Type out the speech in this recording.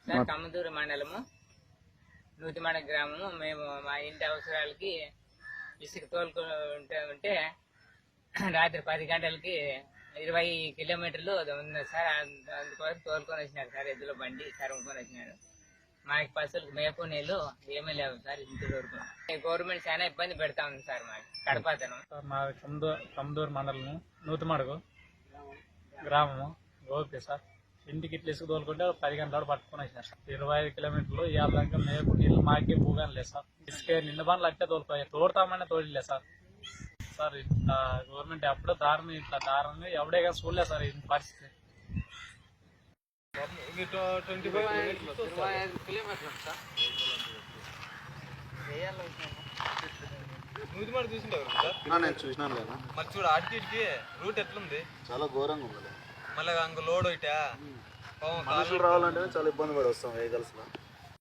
Sir Kammaduru మండలము నూతిమడ గ్రామము. మేము మా ఇంటి అవసరాలకి ఇసుక ఉంటే రాత్రి 10 గంటలకి 20 కిలోమీటర్లు ఉంది సార్. అందుకోసం తోలుకొని వచ్చినారు సార్, ఎద్దులో బండి తరుముకొని వచ్చినారు. మాకు పశువులకు మేపు నీళ్ళు ఏమీ లేవు సార్ ఇంటి వరకు. గవర్నమెంట్ చాలా ఇబ్బంది పెడతా ఉంది సార్ మాకు కడపతను. మా కమ్మదూరు మండలము నూతిమడుగు గ్రామము గోపి సార్. ఇంటికి ఇట్లా ఇసుక తోలుకుంటే 10 గంటల పట్టుకొని వచ్చినారు సార్. 25 కిలోమీటర్లు ఇవాళ దాకా మేపు నీళ్ళు మాకే భూగాని లేదు సార్. ఇసుక నిన్న బండ్లు అట్టే తోడతామని తోడలే సార్. సార్ ఇట్లా గవర్నమెంట్ ఎప్పుడో దారుణం, ఇట్లా దారుణంగా ఎవడే కానీ చూడలేదు సార్ ఈ పరిస్థితి. 25 కిలోమీటర్లు సార్. నూతిమడ చూసింటారు సార్? నేను చూసినాను కదా. మరి చూడ అటుకి రూట్ ఎట్లుంది? చాలా ఘోరంగా ఉంది. మళ్ళీ అంక లోడ్ ఒకటా మనుషులు రావాలంటే చాలా ఇబ్బంది పడి వస్తాం వెహికల్స్ లో.